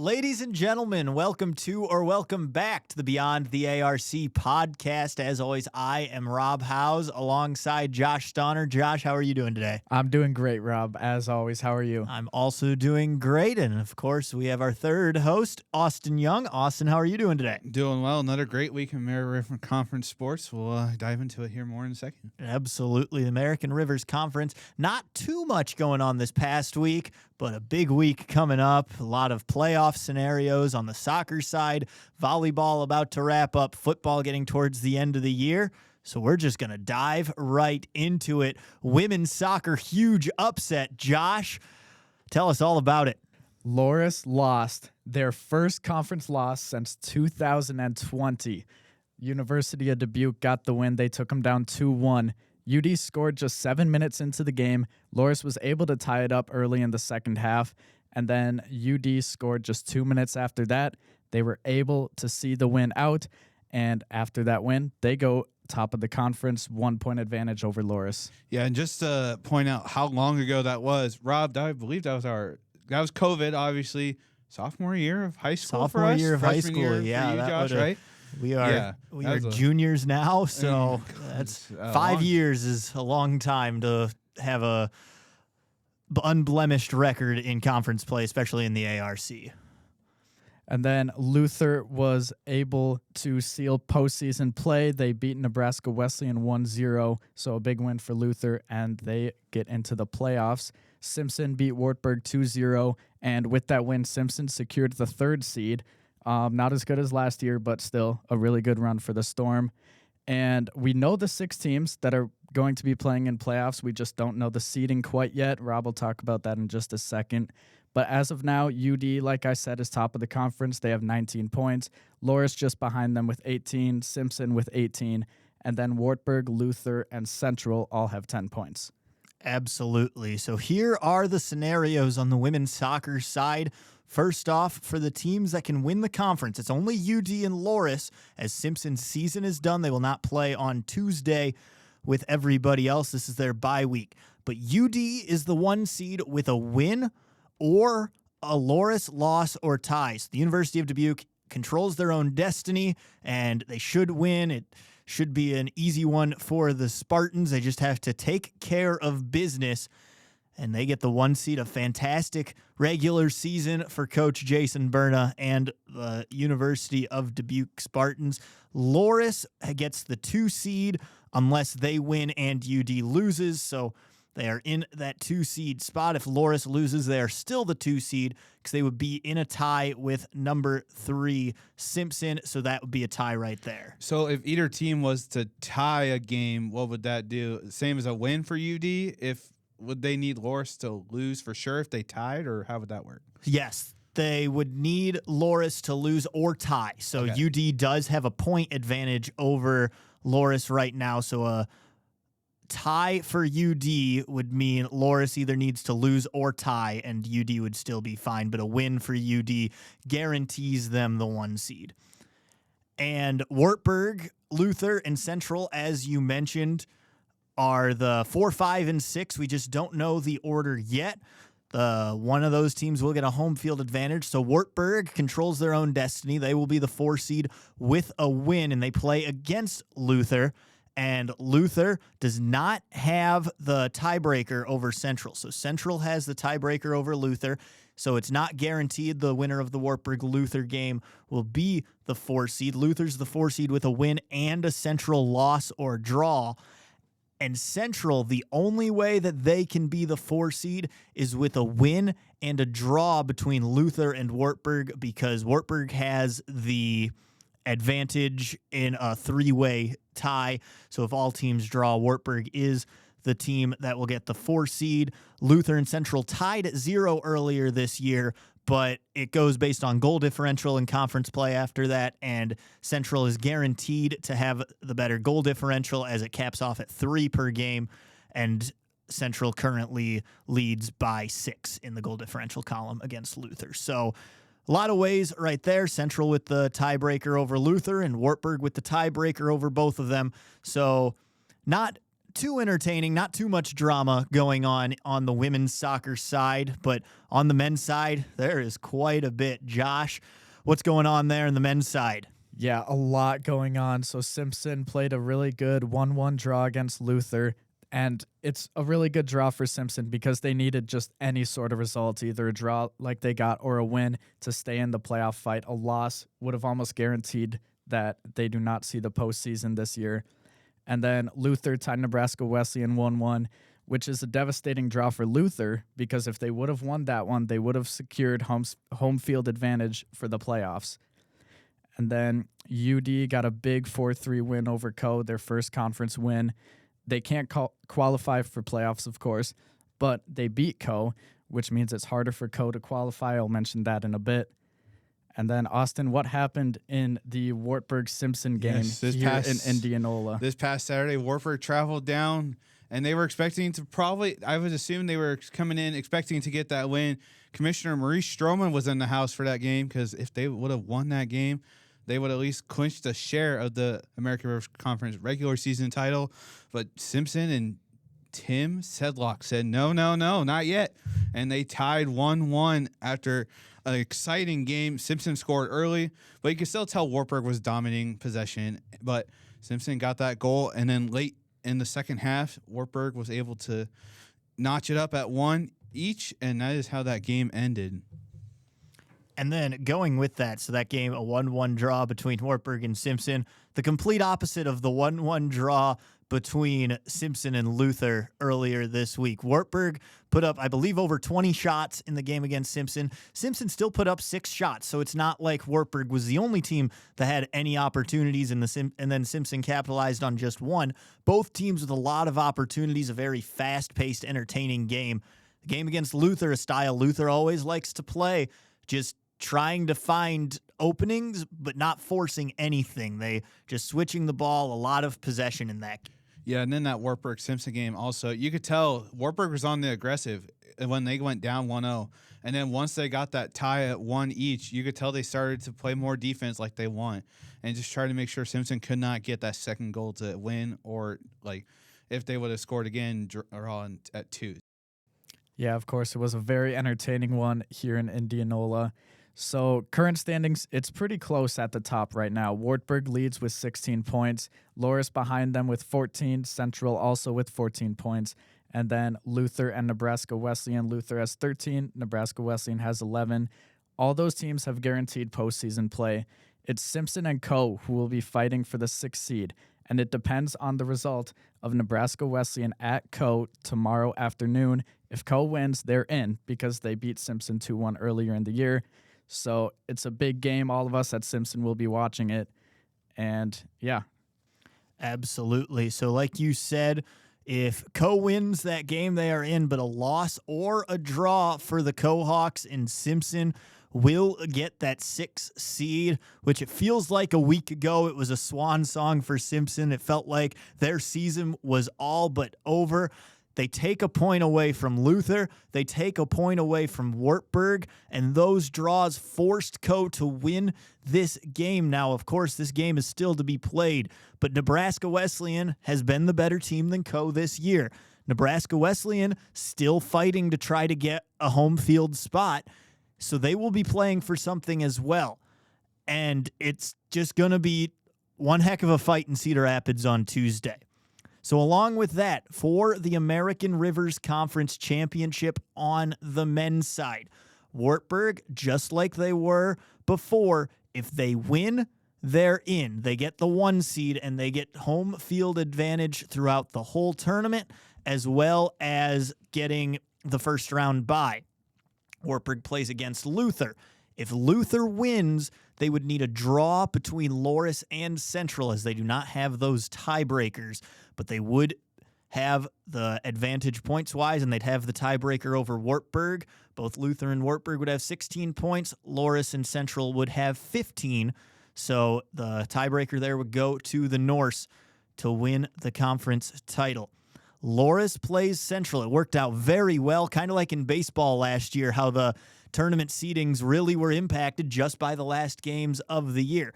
Ladies and gentlemen, welcome to or welcome back to the Beyond the ARC podcast. As always, I am Rob Howes alongside Josh Stauner. Josh, how are you doing today? I'm doing great, Rob. As always, how are you? I'm also doing great. And of course, we have our third host, Austin Young. Austin, how are you doing today? Doing well. Another great week in American River Conference sports. We'll dive into it here more in a second. Absolutely. The American Rivers Conference. Not too much going on this past week, but a big week coming up. A lot of playoff scenarios on the soccer side. Volleyball about to wrap up. Football getting towards the end of the year. So we're just going to dive right into it. Women's soccer, huge upset. Josh, tell us all about it. Loris lost their first conference loss since 2020. University of Dubuque got the win. They took them down 2-1. UD scored just 7 minutes into the game. Loris was able to tie it up early in the second half, and then UD scored just 2 minutes after that. They were able to see the win out, and after that win, they go top of the conference, 1 point advantage over Loris. Yeah, and just to point out how long ago that was, Rob, I believe that was COVID, obviously, sophomore year of high school for us. Sophomore year of high Freshman school, year yeah. for you, Josh, right? We are juniors now, so that's 5 years is a long time to have a unblemished record in conference play, especially in the ARC. And then Luther was able to seal postseason play. They beat Nebraska Wesleyan 1-0, so a big win for Luther, and they get into the playoffs. Simpson beat Wartburg 2-0, and with that win, Simpson secured the third seed. Not as good as last year, but still a really good run for the Storm. And we know the 6 teams that are going to be playing in playoffs. We just don't know the seeding quite yet. Rob will talk about that in just a second. But as of now, UD, like I said, is top of the conference. They have 19 points. Loris just behind them with 18, Simpson with 18, and then Wartburg, Luther, and Central all have 10 points. Absolutely. So here are the scenarios on the women's soccer side. First off, for the teams that can win the conference, it's only UD and Loris. As Simpson's season is done, they will not play on Tuesday with everybody else. This is their bye week. But UD is the 1 seed with a win or a Loris loss or ties. The University of Dubuque controls their own destiny, and they should win. It should be an easy one for the Spartans. They just have to take care of business, and they get the 1 seed. A fantastic regular season for Coach Jason Berna and the University of Dubuque Spartans. Loris gets the 2 seed unless they win and UD loses, so they are in that 2 seed spot. If Loris loses, they are still the 2 seed because they would be in a tie with number 3 Simpson, so that would be a tie right there. So if either team was to tie a game, what would that do? Same as a win for UD? Would they need Loris to lose for sure if they tied, or how would that work? Yes, they would need Loris to lose or tie. So Okay. UD does have a point advantage over Loris right now, so a tie for UD would mean Loris either needs to lose or tie, and UD would still be fine, but a win for UD guarantees them the 1 seed. And Wartburg, Luther, and Central, as you mentioned, are the 4, 5, and 6. We just don't know the order yet. One of those teams will get a home field advantage. So Wartburg controls their own destiny. They will be the 4 seed with a win, and they play against Luther. And Luther does not have the tiebreaker over Central. So Central has the tiebreaker over Luther. So it's not guaranteed the winner of the Wartburg-Luther game will be the 4 seed. Luther's the 4 seed with a win and a Central loss or draw. And Central, the only way that they can be the 4 seed is with a win and a draw between Luther and Wartburg, because Wartburg has the advantage in a 3-way tie. So if all teams draw, Wartburg is the team that will get the 4 seed. Luther and Central tied at 0 earlier this year, but it goes based on goal differential and conference play after that, and Central is guaranteed to have the better goal differential as it caps off at 3 per game, and Central currently leads by 6 in the goal differential column against Luther. So a lot of ways right there. Central with the tiebreaker over Luther and Wartburg with the tiebreaker over both of them. So not too entertaining, not too much drama going on the women's soccer side, but on the men's side, there is quite a bit. Josh, what's going on there in the men's side? Yeah, a lot going on. So Simpson played a really good 1-1 draw against Luther, and it's a really good draw for Simpson because they needed just any sort of result, either a draw like they got or a win to stay in the playoff fight. A loss would have almost guaranteed that they do not see the postseason this year. And then Luther tied Nebraska Wesleyan 1-1, which is a devastating draw for Luther because if they would have won that one, they would have secured home field advantage for the playoffs. And then UD got a big 4-3 win over Co, their first conference win. They can't qualify for playoffs, of course, but they beat Co, which means it's harder for Co to qualify. I'll mention that in a bit. And then, Austin, what happened in the Wartburg-Simpson game here in Indianola? This past Saturday, Wartburg traveled down, and they were expecting to I would assume they were coming in expecting to get that win. Commissioner Maurice Stroman was in the house for that game because if they would have won that game, they would at least clinched a share of the American River Conference regular season title. But Simpson and Tim Sedlock said, no, not yet. And they tied 1-1 after an exciting game. Simpson scored early, but you could still tell Wartburg was dominating possession. But Simpson got that goal, and then late in the second half, Wartburg was able to notch it up at 1 each, and that is how that game ended. And then going with that, so that game, a 1-1 draw between Wartburg and Simpson, the complete opposite of the 1-1 draw between Simpson and Luther earlier this week. Wartburg put up, I believe, over 20 shots in the game against Simpson. Simpson still put up 6 shots, so it's not like Wartburg was the only team that had any opportunities, and then Simpson capitalized on just one. Both teams with a lot of opportunities, a very fast-paced, entertaining game. The game against Luther, a style Luther always likes to play, just trying to find openings, but not forcing anything. They just switching the ball, a lot of possession in that. Yeah, and then that Wartburg-Simpson game also, you could tell Wartburg was on the aggressive when they went down 1-0. And then once they got that tie at 1 each, you could tell they started to play more defense like they want and just try to make sure Simpson could not get that second goal to win, or like if they would have scored again, draw at 2. Yeah, of course. It was a very entertaining one here in Indianola. So current standings, it's pretty close at the top right now. Wartburg leads with 16 points. Loris behind them with 14. Central also with 14 points. And then Luther and Nebraska Wesleyan. Luther has 13. Nebraska Wesleyan has 11. All those teams have guaranteed postseason play. It's Simpson and Co. who will be fighting for the 6th seed. And it depends on the result of Nebraska Wesleyan at Co. tomorrow afternoon. If Co. wins, they're in because they beat Simpson 2-1 earlier in the year. So it's a big game. All of us at Simpson will be watching it. And yeah. Absolutely. So like you said, if Co wins that game, they are in, but a loss or a draw for the Co-Hawks in Simpson will get that 6th seed, which it feels like a week ago it was a swan song for Simpson. It felt like their season was all but over. They take a point away from Luther. They take a point away from Wartburg, and those draws forced Co to win this game. Now, of course, this game is still to be played, but Nebraska Wesleyan has been the better team than Co this year. Nebraska Wesleyan still fighting to try to get a home field spot, so they will be playing for something as well. And it's just going to be one heck of a fight in Cedar Rapids on Tuesday. So along with that, for the American Rivers Conference Championship on the men's side, Wartburg, just like they were before, if they win, they're in. They get the 1 seed, and they get home field advantage throughout the whole tournament, as well as getting the first round bye. Wartburg plays against Luther. If Luther wins, they would need a draw between Loris and Central, as they do not have those tiebreakers, but they would have the advantage points-wise, and they'd have the tiebreaker over Wartburg. Both Luther and Wartburg would have 16 points. Loris and Central would have 15, so the tiebreaker there would go to the Norse to win the conference title. Loris plays Central. It worked out very well, kind of like in baseball last year, how the tournament seedings really were impacted just by the last games of the year.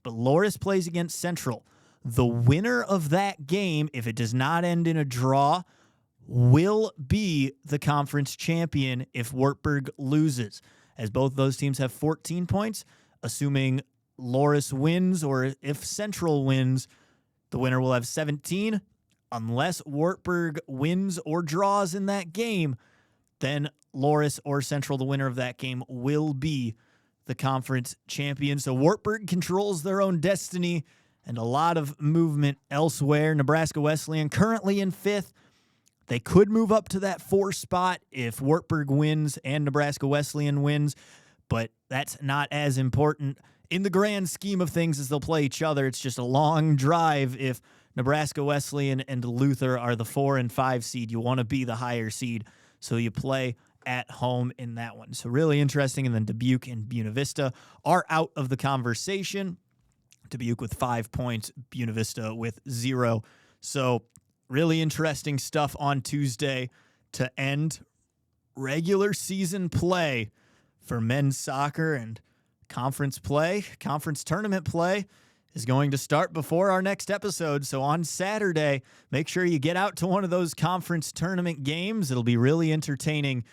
But Loris plays against Central. The winner of that game, if it does not end in a draw, will be the conference champion if Wartburg loses, as both those teams have 14 points. Assuming Loris wins, or if Central wins, the winner will have 17. Unless Wartburg wins or draws in that game, then Loris or Central, the winner of that game, will be the conference champion. So Wartburg controls their own destiny, and a lot of movement elsewhere. Nebraska Wesleyan currently in 5th. They could move up to that 4 spot if Wartburg wins and Nebraska Wesleyan wins, but that's not as important in the grand scheme of things as they'll play each other. It's just a long drive. If Nebraska Wesleyan and Luther are the 4 and 5 seed, you want to be the higher seed, so you play at home in that one. So really interesting. And then Dubuque and Buena Vista are out of the conversation. Dubuque with 5 points, Buena Vista with 0. So really interesting stuff on Tuesday to end regular season play for men's soccer, and conference tournament play is going to start before our next episode. So on Saturday, make sure you get out to one of those conference tournament games. It'll be really entertaining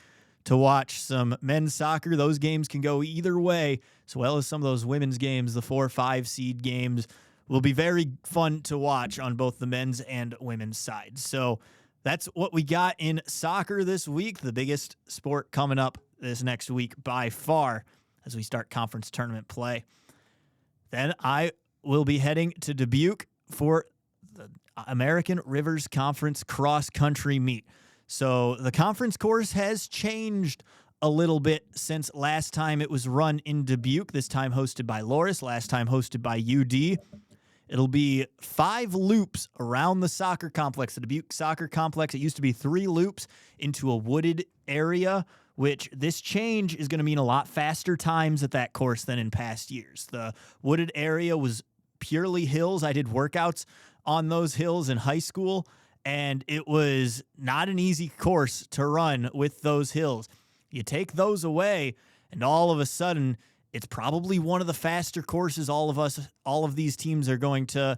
to watch some men's soccer. Those games can go either way, as well as some of those women's games. The 4-5 seed games will be very fun to watch on both the men's and women's sides. So that's what we got in soccer this week, the biggest sport coming up this next week by far as we start conference tournament play. Then I will be heading to Dubuque for the American Rivers Conference cross-country meet. So the conference course has changed a little bit since last time it was run in Dubuque, this time hosted by Loris, last time hosted by UD. It'll be 5 loops around the soccer complex, the Dubuque Soccer Complex. It used to be 3 loops into a wooded area, which this change is going to mean a lot faster times at that course than in past years. The wooded area was purely hills. I did workouts on those hills in high school, and it was not an easy course to run with those hills. You take those away, and all of a sudden, it's probably one of the faster courses all of these teams are going to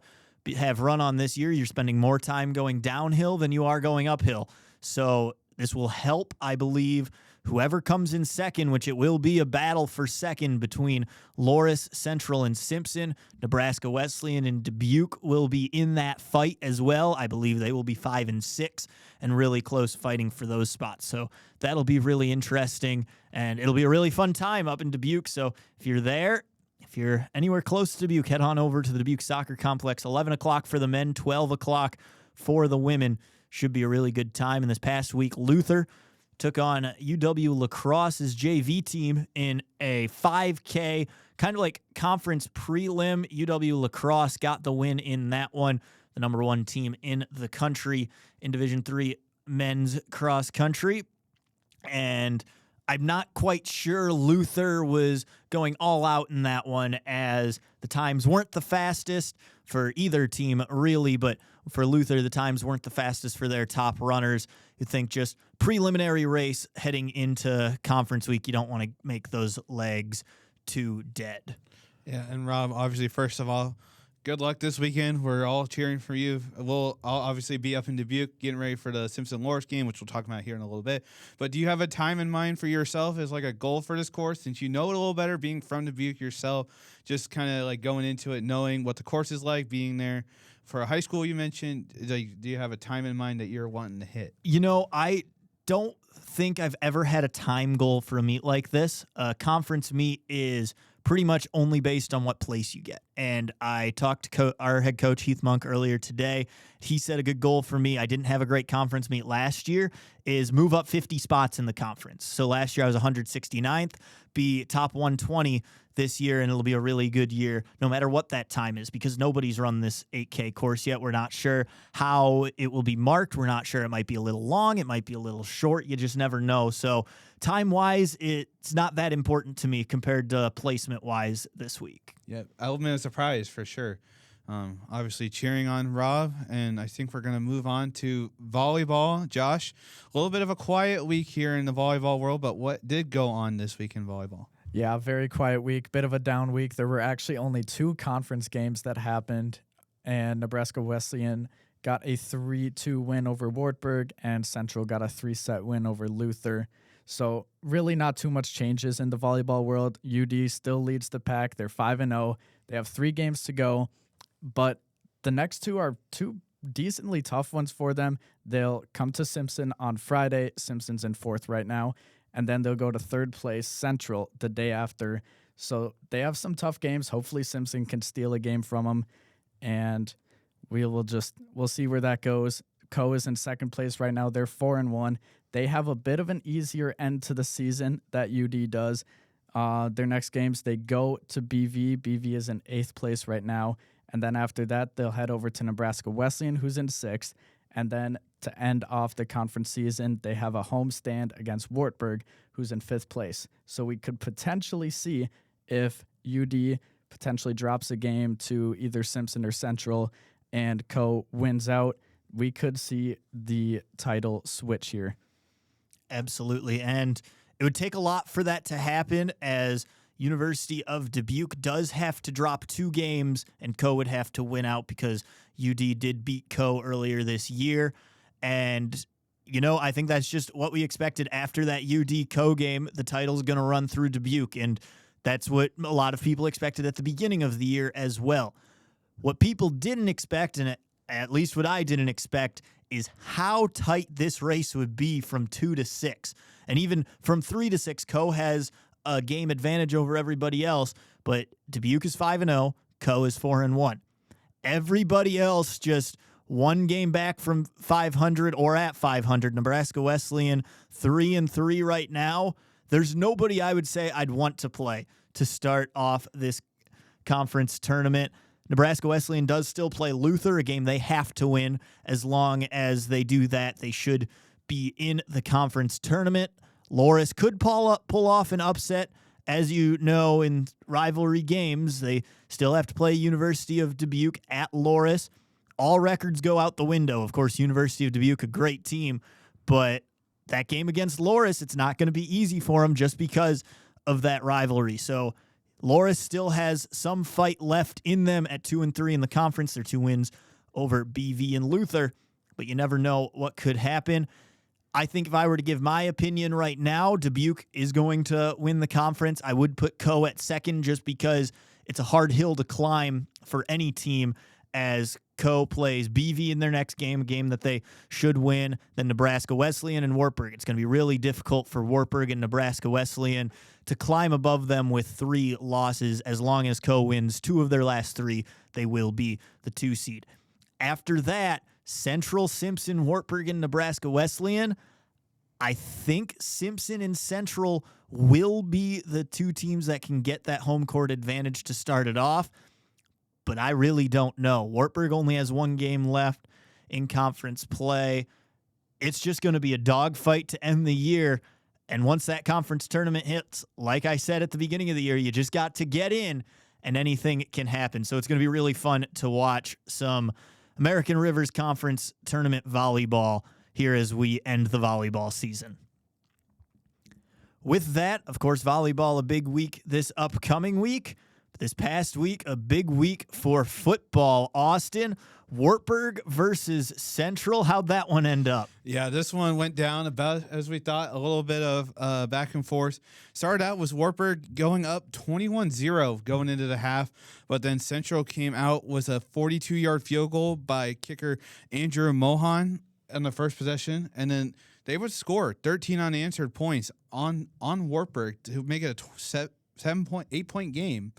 have run on this year. You're spending more time going downhill than you are going uphill. So this will help, I believe, whoever comes in second, which it will be a battle for second between Loris, Central, and Simpson. Nebraska Wesleyan and Dubuque will be in that fight as well. I believe they will be 5 and 6 and really close fighting for those spots. So that'll be really interesting, and it'll be a really fun time up in Dubuque. So if you're there, if you're anywhere close to Dubuque, head on over to the Dubuque Soccer Complex. 11 o'clock for the men, 12 o'clock for the women. Should be a really good time. And this past week, Luther took on UW La Crosse's JV team in a 5K, kind of like conference prelim. UW La Crosse got the win in that one, the number 1 team in the country in Division III men's cross country. And I'm not quite sure Luther was going all out in that one, as the times weren't the fastest for either team, really, but for Luther, the times weren't the fastest for their top runners. You think just preliminary race heading into conference week, you don't want to make those legs too dead. Yeah, and Rob, obviously, first of all, good luck this weekend. We're all cheering for you. I'll obviously be up in Dubuque getting ready for the Simpson-Loris game, which we'll talk about here in a little bit. But do you have a time in mind for yourself as like a goal for this course, since you know it a little better, being from Dubuque yourself, just kind of like going into it, knowing what the course is like, being there for a high school you mentioned? Like, do you have a time in mind that you're wanting to hit? You know, I don't think I've ever had a time goal for a meet like this. A conference meet is pretty much only based on what place you get. And I talked to our head coach, Heath Monk, earlier today. He said a good goal for me, I didn't have a great conference meet last year, is move up 50 spots in the conference. So last year I was 169th, be top 120 this year, and it'll be a really good year no matter what that time is, because nobody's run this 8K course yet. We're not sure how it will be marked. We're not sure. It might be a little long. It might be a little short. You just never know. So time-wise, it's not that important to me compared to placement-wise this week. Yeah, element of surprise for sure. Obviously cheering on Rob, and I think we're going to move on to volleyball. Josh, a little bit of a quiet week here in the volleyball world, but what did go on this week in volleyball? Yeah, very quiet week, bit of a down week. There were actually only 2 conference games that happened and Nebraska Wesleyan got a 3-2 win over Wartburg, and Central got a 3-set win over Luther. So really not too much changes in the volleyball world. UD still leads the pack. They're 5-0. They have 3 games to go, but the next 2 are 2 decently tough ones for them. They'll come to Simpson on Friday. Simpson's in 4th right now. And then they'll go to 3rd place, Central, the day after. So they have some tough games. Hopefully Simpson can steal a game from them. And we'll see where that goes. Co is in 2nd place right now. They're 4-1. They have a bit of an easier end to the season that UD does. Their next games, they go to BV. BV is in 8th place right now. And then after that, they'll head over to Nebraska Wesleyan, who's in 6th. And then to end off the conference season, they have a home stand against Wartburg, who's in 5th place. So we could potentially see if UD potentially drops a game to either Simpson or Central and Co wins out, we could see the title switch here. Absolutely. And it would take a lot for that to happen, as University of Dubuque does have to drop 2 games and Co would have to win out because UD did beat Co earlier this year. And, I think that's just what we expected after that UD Co game. The title's going to run through Dubuque, and that's what a lot of people expected at the beginning of the year as well. What people didn't expect, and at least what I didn't expect, is how tight this race would be from 2 to 6. And even from 3 to 6, Co has a game advantage over everybody else, but Dubuque is 5-0, Co is 4-1. Everybody else just 1 game back from 500 or at 500. Nebraska Wesleyan 3-3 right now. There's nobody I would say I'd want to play to start off this conference tournament. Nebraska Wesleyan does still play Luther, a game they have to win. As long as they do that, they should be in the conference tournament. Loris could pull off an upset. As you know, in rivalry games, they still have to play University of Dubuque at Loris. All records go out the window. Of course, University of Dubuque, a great team, but that game against Loris, it's not going to be easy for them just because of that rivalry. So Loris still has some fight left in them at 2-3 in the conference. Their 2 wins over BV and Luther, but you never know what could happen. I think if I were to give my opinion right now, Dubuque is going to win the conference. I would put Co at 2nd just because it's a hard hill to climb for any team, as Co plays BV in their next game, a game that they should win, then Nebraska Wesleyan and Wartburg. It's going to be really difficult for Wartburg and Nebraska Wesleyan to climb above them with 3 losses. As long as Co wins 2 of their last 3, they will be the 2 seed. After that, Central, Simpson, Wartburg, and Nebraska Wesleyan. I think Simpson and Central will be the 2 teams that can get that home court advantage to start it off, but I really don't know. Wartburg only has 1 game left in conference play. It's just going to be a dogfight to end the year, and once that conference tournament hits, like I said at the beginning of the year, you just got to get in, and anything can happen. So it's going to be really fun to watch some American Rivers Conference tournament volleyball here as we end the volleyball season. With that, of course, volleyball a big week this upcoming week. This past week, a big week for football. Austin, Wartburg versus Central. How'd that one end up? Yeah, this one went down about as we thought, a little bit of back and forth. Started out with Wartburg going up 21-0 going into the half, but then Central came out with a 42-yard field goal by kicker Andrew Mohan on the first possession, and then they would score 13 unanswered points on Wartburg to make it a 8-point game.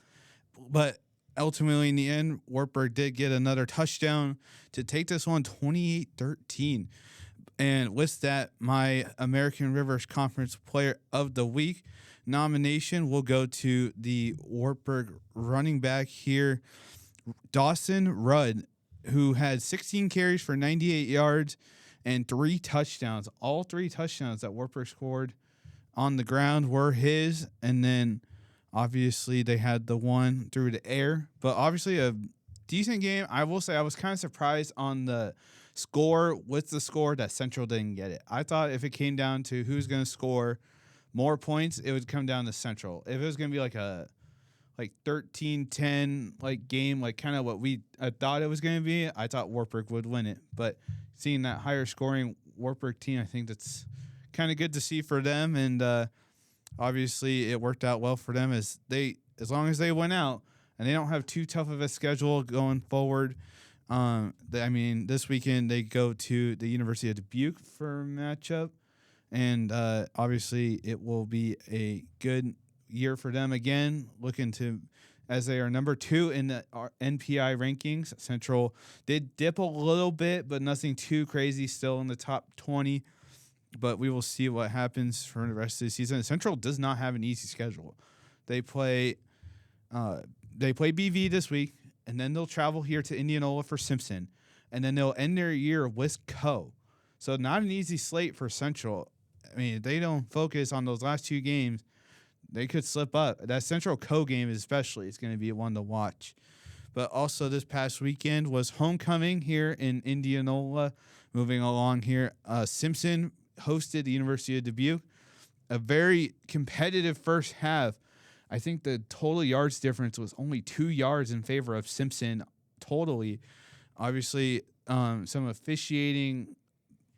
But ultimately, in the end, Wartburg did get another touchdown to take this one 28-13. And with that, my American Rivers Conference Player of the Week nomination will go to the Wartburg running back here, Dawson Rudd, who had 16 carries for 98 yards and 3 touchdowns. All 3 touchdowns that Wartburg scored on the ground were his, and then obviously they had the one through the air, but obviously a decent game. I will say I was kind of surprised on the score, with the score, that Central didn't get it. I thought if it came down to who's going to score more points, it would come down to Central. If it was going to be like like 13-10 like game, like kind of what I thought it was going to be. I thought Wartburg would win it, but seeing that higher scoring Wartburg team, I think that's kind of good to see for them. And obviously, it worked out well for them as long as they went out and they don't have too tough of a schedule going forward. This weekend they go to the University of Dubuque for a matchup, and obviously it will be a good year for them again, looking to, as they are number 2 in the NPI rankings. Central did dip a little bit, but nothing too crazy, still in the top 20. But we will see what happens for the rest of the season. Central does not have an easy schedule. They play BV this week, and then they'll travel here to Indianola for Simpson, and then they'll end their year with Co. So not an easy slate for Central. I mean, if they don't focus on those last 2 games, they could slip up. That Central Co game especially is going to be one to watch. But also this past weekend was homecoming here in Indianola. Moving along here, Simpson hosted the University of Dubuque. A very competitive first half. I think the total yards difference was only 2 yards in favor of Simpson totally. Obviously, some officiating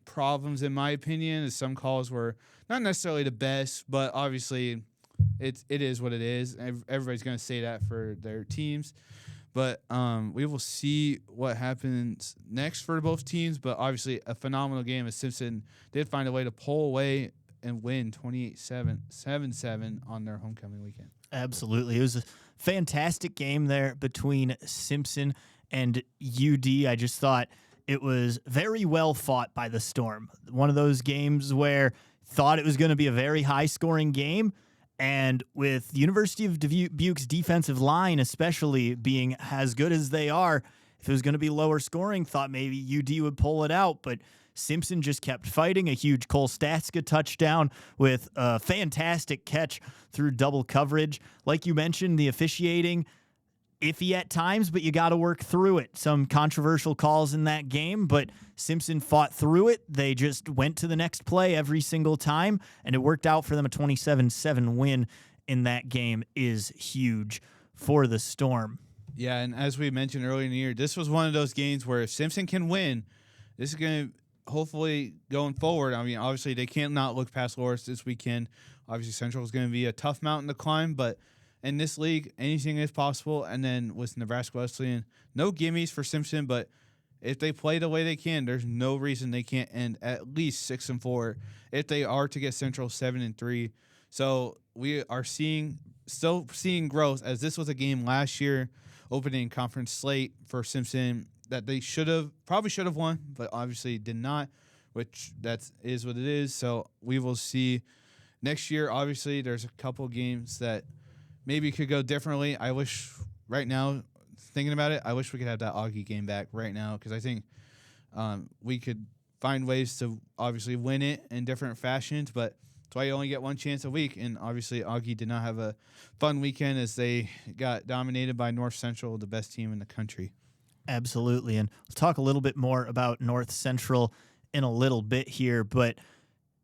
problems, in my opinion, as some calls were not necessarily the best, but obviously it is what it is. Everybody's going to say that for their teams. But we will see what happens next for both teams. But obviously a phenomenal game as Simpson did find a way to pull away and win 7-7 on their homecoming weekend. Absolutely. It was a fantastic game there between Simpson and UD. I just thought it was very well fought by the Storm. One of those games where thought it was going to be a very high-scoring game, and with the University of Dubuque's defensive line especially being as good as they are, if it was going to be lower scoring, thought maybe UD would pull it out, but Simpson just kept fighting. A huge Cole Statska touchdown with a fantastic catch through double coverage. Like you mentioned, the officiating, iffy at times, but you got to work through it. Some controversial calls in that game, but Simpson fought through it. They just went to the next play every single time, and it worked out for them. A 27-7 win in that game is huge for the Storm. Yeah, and as we mentioned earlier in the year, this was one of those games where if Simpson can win, this is going to hopefully going forward. I mean, obviously they can't not look past Loris this weekend. Obviously Central is going to be a tough mountain to climb, but in this league, anything is possible. And then with Nebraska Wesleyan, no gimmies for Simpson, but if they play the way they can, there's no reason they can't end at least 6-4 if they are to get Central 7-3. So we are still seeing growth, as this was a game last year, opening conference slate for Simpson that they probably should have won, but obviously did not, which that is what it is. So we will see next year. Obviously, there's a couple games that maybe could go differently. I wish right now, thinking about it, I wish we could have that Augie game back right now, because I think we could find ways to obviously win it in different fashions, but that's why you only get one chance a week. And obviously Augie did not have a fun weekend as they got dominated by North Central, the best team in the country. Absolutely. And we'll talk a little bit more about North Central in a little bit here, but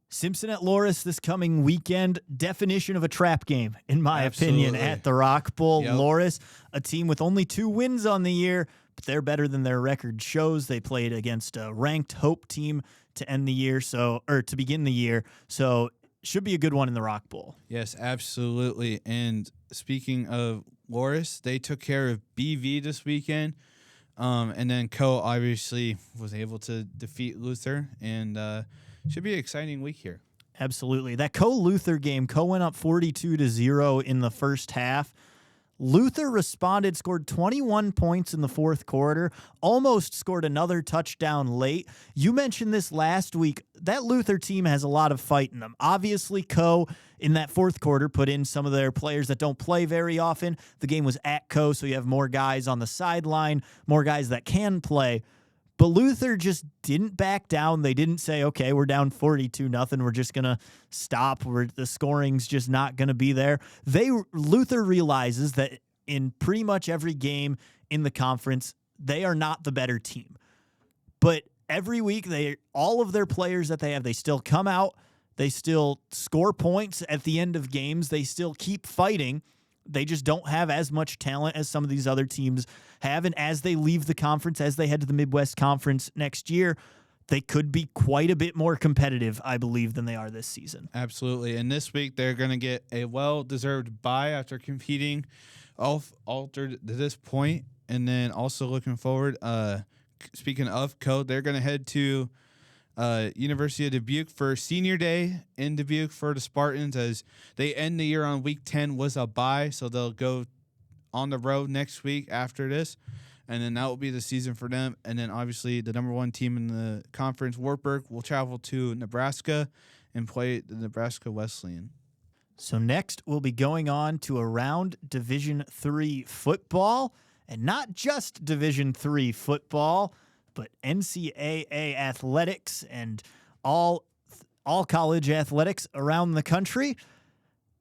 Simpson at Loris this coming weekend, definition of a trap game, in my opinion, at the Rock Bowl. Yep. Loris, a team with only 2 wins on the year, but they're better than their record shows. They played against a ranked Hope team to end the year, to begin the year. So should be a good one in the Rock Bowl. Yes, absolutely. And speaking of Loris, they took care of BV this weekend. And then Co obviously was able to defeat Luther, and should be an exciting week here. Absolutely. That Co-Luther game, Co went up 42-0 in the first half. Luther responded, scored 21 points in the fourth quarter, almost scored another touchdown late. You mentioned this last week. That Luther team has a lot of fight in them. Obviously, Co in that fourth quarter put in some of their players that don't play very often. The game was at Co, so you have more guys on the sideline, more guys that can play. But Luther just didn't back down. They didn't say, okay, we're down 42-0. We're just going to stop. The scoring's just not going to be there. Luther realizes that in pretty much every game in the conference, they are not the better team. But every week, all of their players that they have, they still come out. They still score points at the end of games. They still keep fighting. They just don't have as much talent as some of these other teams have. And as they leave the conference, as they head to the Midwest Conference next year, they could be quite a bit more competitive, I believe, than they are this season. Absolutely. And this week, they're going to get a well-deserved bye after competing altered to this point. And then also looking forward, speaking of code, they're going to head to University of Dubuque for senior day in Dubuque for the Spartans as they end the year on week 10 was a bye. So they'll go on the road next week after this. And then that will be the season for them. And then obviously the number one team in the conference, Wartburg, will travel to Nebraska and play the Nebraska Wesleyan. So next we'll be going on to around Division III football, and not just Division III football, but NCAA athletics and all college athletics around the country.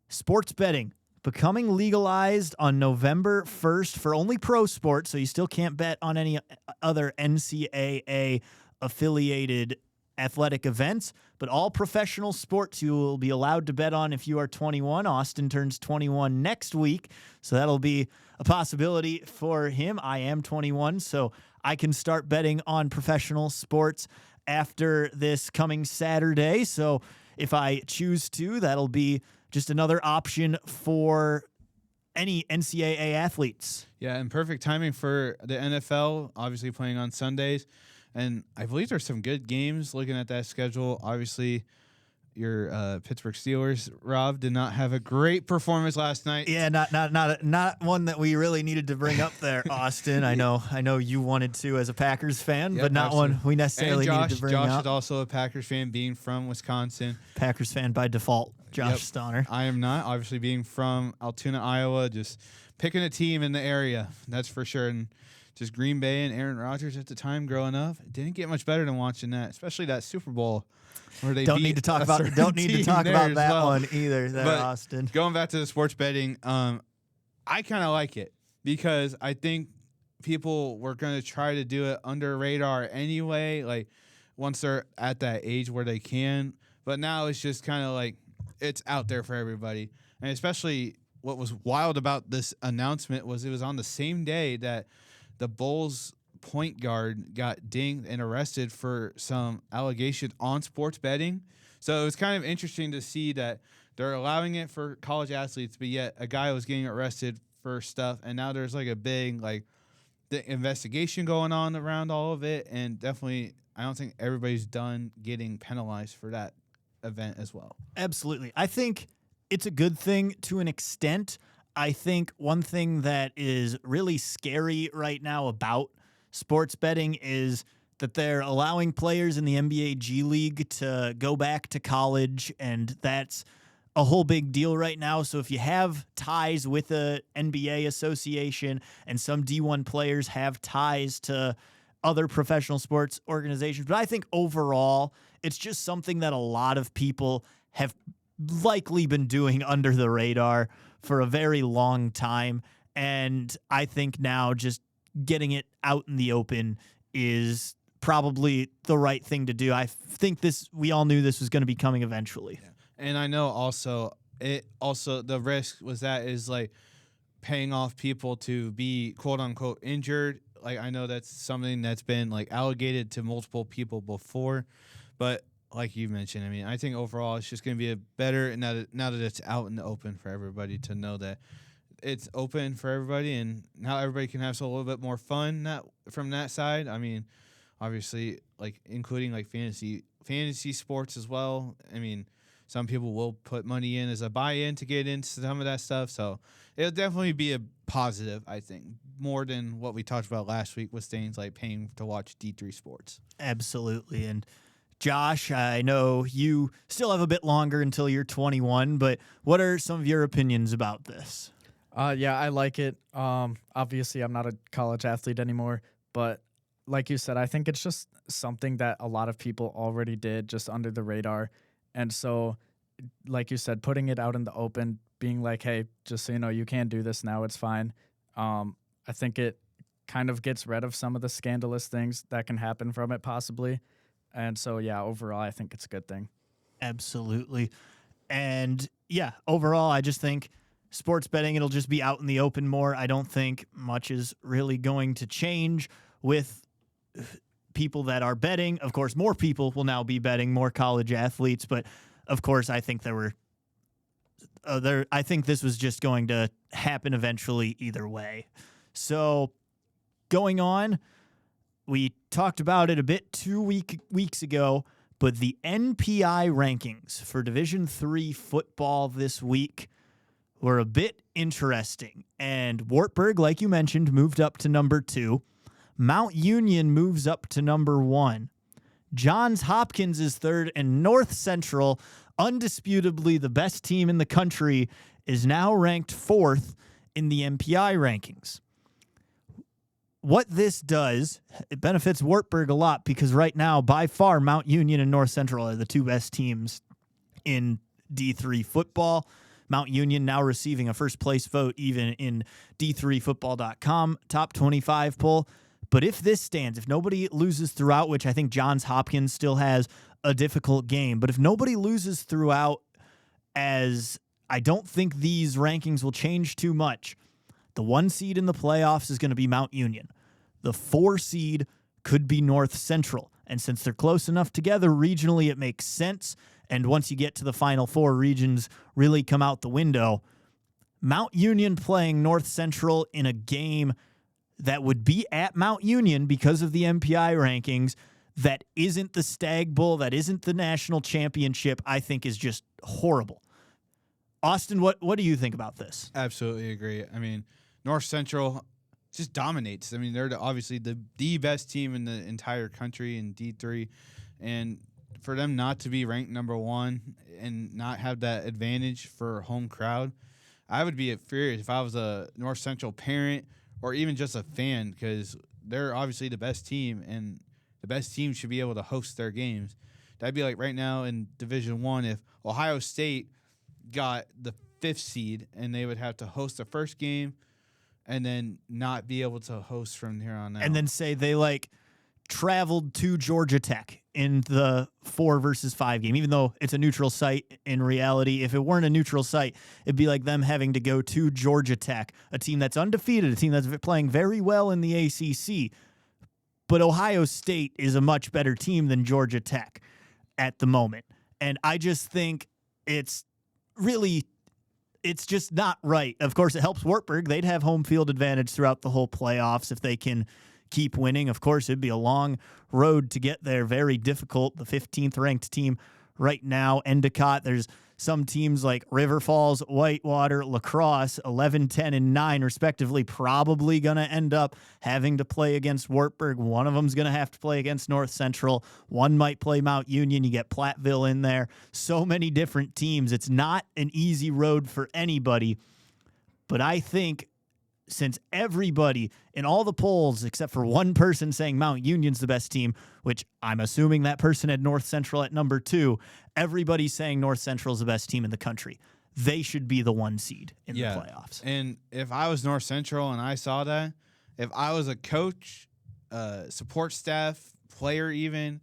Sports betting becoming legalized on November 1st for only pro sports, so you still can't bet on any other NCAA-affiliated athletic events, but all professional sports you will be allowed to bet on if you are 21. Austin turns 21 next week, so that'll be a possibility for him. I am 21, so I can start betting on professional sports after this coming Saturday, so if I choose to, that'll be just another option for any NCAA athletes. Yeah, and perfect timing for the NFL, obviously playing on Sundays. And I believe there's some good games looking at that schedule. Obviously, your Pittsburgh Steelers, Rob, did not have a great performance last night. Yeah, not one that we really needed to bring up there, Austin. I know you wanted to as a Packers fan, but not absolutely. one we necessarily and needed to bring up. Josh is also a Packers fan, being from Wisconsin. Packers fan by default, Josh Stoner. I am not, obviously being from Altoona, Iowa, just picking a team in the area, that's for sure. And just Green Bay and Aaron Rodgers at the time growing up, it didn't get much better than watching that, especially that Super Bowl where they don't need to talk about that one either. There, but Austin. Going back to the sports betting, I kind of like it because I think people were going to try to do it under radar anyway, like once they're at that age where they can. But now it's just kind of like it's out there for everybody, and especially what was wild about this announcement was it was on the same day that the Bulls point guard got dinged and arrested for some allegation on sports betting. So it was kind of interesting to see that they're allowing it for college athletes, but yet a guy was getting arrested for stuff. And now there's like a big, like, the investigation going on around all of it. And definitely, I don't think everybody's done getting penalized for that event as well. Absolutely. I think it's a good thing to an extent. I think one thing that is really scary right now about sports betting is that they're allowing players in the NBA G League to go back to college, and that's a whole big deal right now. So if you have ties with the NBA association and some D1 players have ties to other professional sports organizations, but I think overall it's just something that a lot of people have likely been doing under the radar for a very long time. And I think now just getting it out in the open is probably the right thing to do. I think we all knew this was going to be coming eventually. Yeah. And I know also the risk was that is like paying off people to be quote unquote injured. Like I know that's something that's been like allocated to multiple people before, but like you mentioned, I mean, I think overall it's just going to be a better now that it's out in the open for everybody to know that it's open for everybody, and now everybody can have a little bit more fun from that side. I mean, obviously, like including like fantasy sports as well. I mean, some people will put money in as a buy-in to get into some of that stuff, so it'll definitely be a positive, I think, more than what we talked about last week with things like paying to watch D3 sports. Absolutely. And Josh, I know you still have a bit longer until you're 21, but what are some of your opinions about this? Yeah, I like it. Obviously, I'm not a college athlete anymore, but like you said, I think it's just something that a lot of people already did just under the radar. And so, like you said, putting it out in the open, being like, hey, just so you know, you can do this now, it's fine. I think it kind of gets rid of some of the scandalous things that can happen from it possibly. And so, yeah, overall, I think it's a good thing. Absolutely. And yeah, overall, I just think sports betting, it'll just be out in the open more. I don't think much is really going to change with people that are betting. Of course, more people will now be betting, more college athletes, but of course, I think I think this was just going to happen eventually either way. So going on, we talked about it a bit 2 weeks ago, but the NPI rankings for Division III football this week were a bit interesting. And Wartburg, like you mentioned, moved up to number 2. Mount Union moves up to number 1. Johns Hopkins is 3rd, and North Central, undisputably the best team in the country, is now ranked 4th in the MPI rankings. What this does, it benefits Wartburg a lot because right now, by far, Mount Union and North Central are the 2 best teams in D3 football. Mount Union now receiving a first-place vote even in D3Football.com top 25 poll. But if this stands, if nobody loses throughout, which I think Johns Hopkins still has a difficult game, but if nobody loses throughout, as I don't think these rankings will change too much, the 1 seed in the playoffs is going to be Mount Union. The 4 seed could be North Central. And since they're close enough together regionally, it makes sense. And once you get to the Final 4, regions really come out the window. Mount Union playing North Central in a game that would be at Mount Union because of the MPI rankings, that isn't the Stag Bowl, that isn't the national championship, I think is just horrible. Austin, what do you think about this? Absolutely agree. I mean, North Central just dominates. I mean, they're obviously the best team in the entire country in D3, and for them not to be ranked number 1 and not have that advantage for home crowd, I would be furious if I was a North Central parent or even just a fan, because they're obviously the best team, and the best team should be able to host their games. That'd be like right now in Division I, if Ohio State got the 5th seed and they would have to host the first game and then not be able to host from here on out. And then say they traveled to Georgia Tech in the 4 versus 5 game, even though it's a neutral site. In reality, if it weren't a neutral site, it'd be like them having to go to Georgia Tech, a team that's undefeated, a team that's playing very well in the ACC. But Ohio State is a much better team than Georgia Tech at the moment. And I just think it's just not right. Of course, it helps Wartburg. They'd have home field advantage throughout the whole playoffs if they can keep winning. Of course, it'd be a long road to get there. Very difficult. The 15th ranked team right now, Endicott. There's some teams like River Falls, Whitewater, La Crosse, 11, 10, and 9, respectively, probably going to end up having to play against Wartburg. One of them's going to have to play against North Central. One might play Mount Union. You get Platteville in there. So many different teams. It's not an easy road for anybody. But I think since everybody in all the polls, except for one person saying Mount Union's the best team, which I'm assuming that person had North Central at number 2, everybody's saying North Central's the best team in the country. They should be the 1 seed in the playoffs. And if I was North Central and I saw that, if I was a coach, support staff, player even,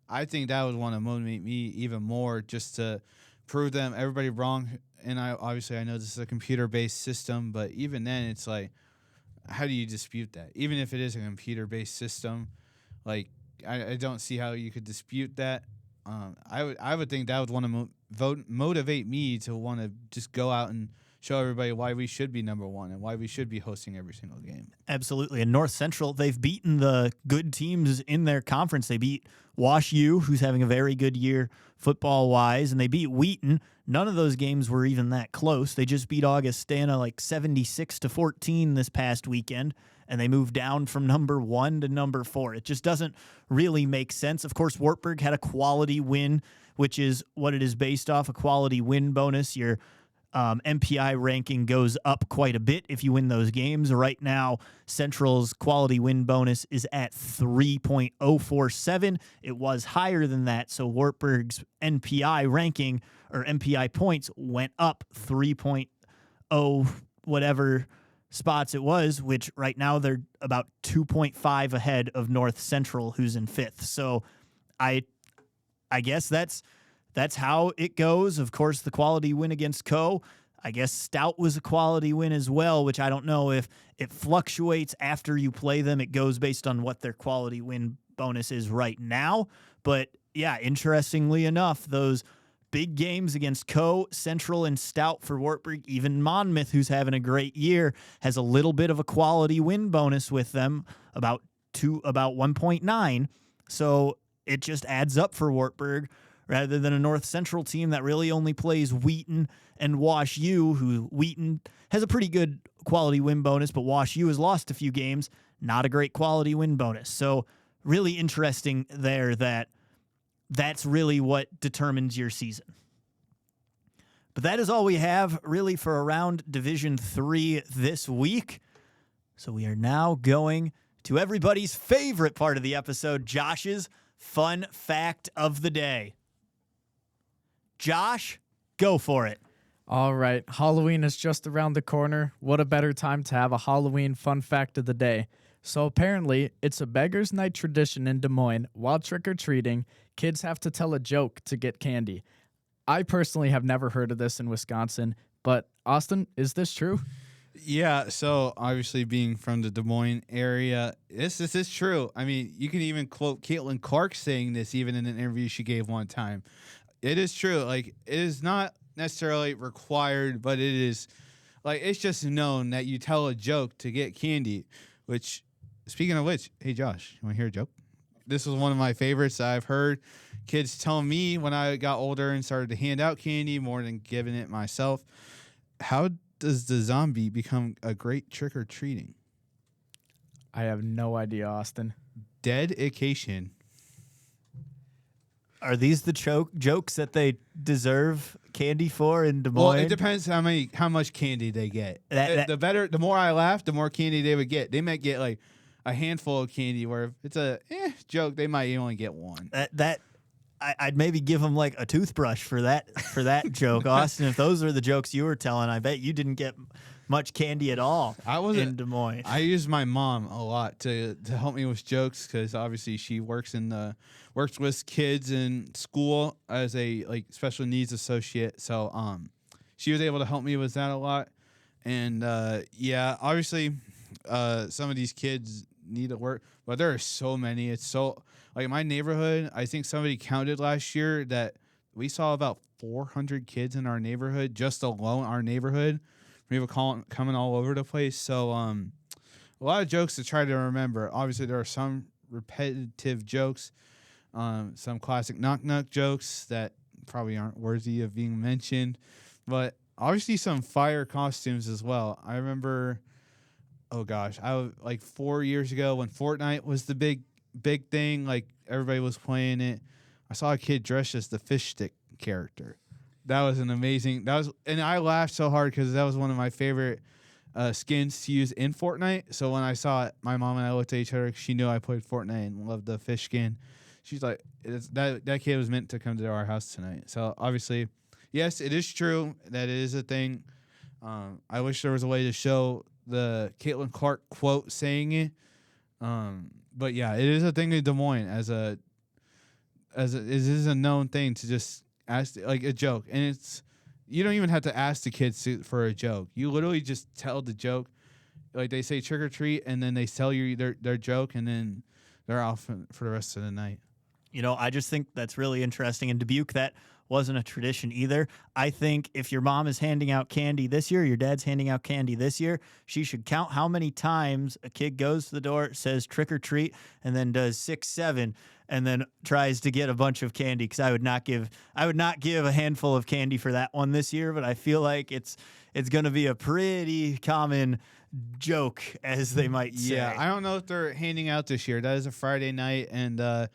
I think that would want to motivate me even more just to prove them everybody wrong. And I know this is a computer-based system, but even then, it's like, how do you dispute that? Even if it is a computer-based system, I don't see how you could dispute that. I would think that would want to motivate me to want to just go out and show everybody why we should be number 1 and why we should be hosting every single game. Absolutely. And North Central, they've beaten the good teams in their conference. They beat Wash U, who's having a very good year football-wise, and they beat Wheaton. None of those games were even that close. They just beat Augustana 76-14 this past weekend, and they moved down from number 1 to number 4. It just doesn't really make sense. Of course, Wartburg had a quality win, which is what it is based off, a quality win bonus. Your MPI ranking goes up quite a bit if you win those games. Right now, Central's quality win bonus is at 3.047. It was higher than that, so Wartburg's NPI ranking or MPI points went up 3.0 whatever spots it was, which right now they're about 2.5 ahead of North Central, who's in 5th. So I guess that's how it goes. Of course, the quality win against Co. I guess Stout was a quality win as well, which I don't know if it fluctuates after you play them. It goes based on what their quality win bonus is right now. But yeah, interestingly enough, those big games against Central, and Stout for Wartburg, even Monmouth, who's having a great year, has a little bit of a quality win bonus with them, about 1.9. So it just adds up for Wartburg rather than a North Central team that really only plays Wheaton and Wash U, who Wheaton has a pretty good quality win bonus, but Wash U has lost a few games, not a great quality win bonus. So really interesting there that's really what determines your season. But that is all we have really for around Division 3 this week. So we are now going to everybody's favorite part of the episode, Josh's fun fact of the day. Josh, go for it. All right, Halloween is just around the corner. What a better time to have a Halloween fun fact of the day. So apparently, it's a beggar's night tradition in Des Moines. While trick-or-treating, kids have to tell a joke to get candy. I personally have never heard of this in Wisconsin, but Austin, is this true? Yeah, so obviously being from the Des Moines area, this is true. I mean, you can even quote Caitlin Clark saying this even in an interview she gave one time. It is true. Like, it is not necessarily required, but it is, like, it's just known that you tell a joke to get candy, which, speaking of which, hey, Josh, you want to hear a joke? This was one of my favorites I've heard kids tell me when I got older and started to hand out candy more than giving it myself. How does the zombie become a great trick-or-treating? I have no idea, Austin. Dedication. Are these the jokes that they deserve candy for in Des Moines? Well, it depends how much candy they get. The more I laugh, the more candy they would get. They might get like a handful of candy, where if it's a joke, they might only get one. I'd maybe give them like a toothbrush for that joke, Austin. If those are the jokes you were telling, I bet you didn't get much candy at all in Des Moines. I use my mom a lot to help me with jokes, because obviously she works with kids in school as a special needs associate. So she was able to help me with that a lot. And obviously some of these kids need to work, but there are so many. It's so like my neighborhood. I think somebody counted last year that we saw about 400 kids in our neighborhood, just alone our neighborhood. We have coming all over the place. So a lot of jokes to try to remember. Obviously, there are some repetitive jokes, some classic knock-knock jokes that probably aren't worthy of being mentioned, but obviously some fire costumes as well. I remember, I was 4 years ago when Fortnite was the big thing, like everybody was playing it. I saw a kid dressed as the fish stick character. That was and I laughed so hard because that was one of my favorite skins to use in Fortnite. So when I saw it, my mom and I looked at each other. She knew I played Fortnite and loved the fish skin. She's like, that kid was meant to come to our house tonight. So obviously, yes, it is true that it is a thing. I wish there was a way to show the Caitlin Clark quote saying it. But yeah, it is a thing in Des Moines it is a known thing to just ask like a joke, and you don't even have to ask the kids for a joke. You literally just tell the joke, like they say trick or treat, and then they tell you their joke, and then they're off for the rest of the night. I just think that's really interesting. In Dubuque, that wasn't a tradition either. I think if your mom is handing out candy this year, your dad's handing out candy this year, she should count how many times a kid goes to the door, says trick or treat, and then does 6, 7, and then tries to get a bunch of candy. Because I would not give a handful of candy for that one this year, but I feel like it's going to be a pretty common joke, as they might say. Yeah, I don't know if they're handing out this year. That is a Friday night, and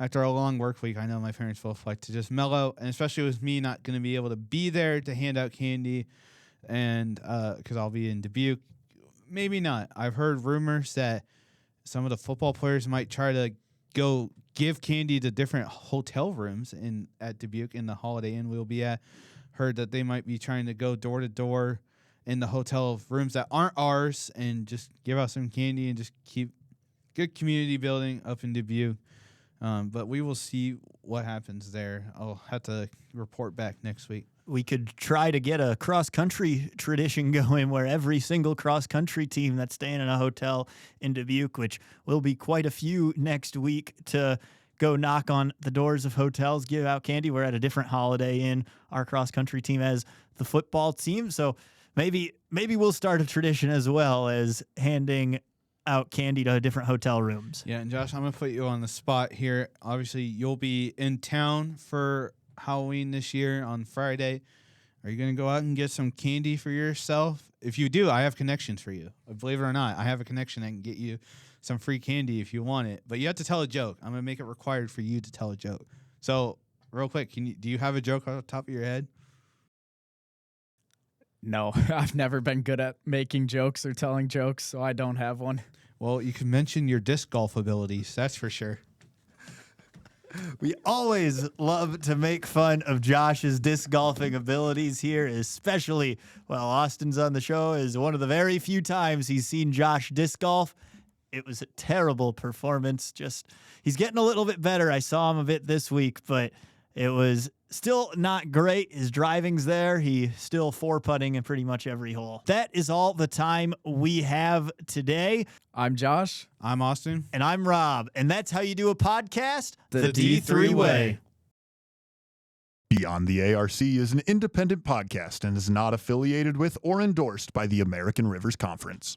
after a long work week, I know my parents will like to just mellow, and especially with me not going to be able to be there to hand out candy, and because I'll be in Dubuque. Maybe not. I've heard rumors that some of the football players might try to go give candy to different hotel rooms at Dubuque in the Holiday Inn we'll be at. Heard that they might be trying to go door to door in the hotel rooms that aren't ours and just give out some candy and just keep good community building up in Dubuque. But we will see what happens there. I'll have to report back next week. we could try to get a cross-country tradition going where every single cross-country team that's staying in a hotel in Dubuque, which will be quite a few next week, to go knock on the doors of hotels, give out candy. We're at a different Holiday Inn, our cross-country team, as the football team. So maybe we'll start a tradition as well as handing out candy to different hotel rooms. Yeah, and Josh, I'm going to put you on the spot here. Obviously, you'll be in town for Halloween this year on Friday. Are you going to go out and get some candy for yourself? If you do, I have connections for you. Believe it or not, I have a connection that can get you some free candy if you want it. But you have to tell a joke. I'm going to make it required for you to tell a joke. So, real quick, do you have a joke on the top of your head? No, I've never been good at making jokes or telling jokes, so I don't have one. Well, you can mention your disc golf abilities, that's for sure. We always love to make fun of Josh's disc golfing abilities here, especially while Austin's on the show, is one of the very few times he's seen Josh disc golf. It was a terrible performance. He's getting a little bit better. I saw him a bit this week, but it was still not great. His driving's there. He's still 4-putting in pretty much every hole. That is all the time we have today. I'm Josh. I'm Austin. And I'm Rob. And that's how you do a podcast The D3 way. Beyond the ARC is an independent podcast and is not affiliated with or endorsed by the American Rivers Conference.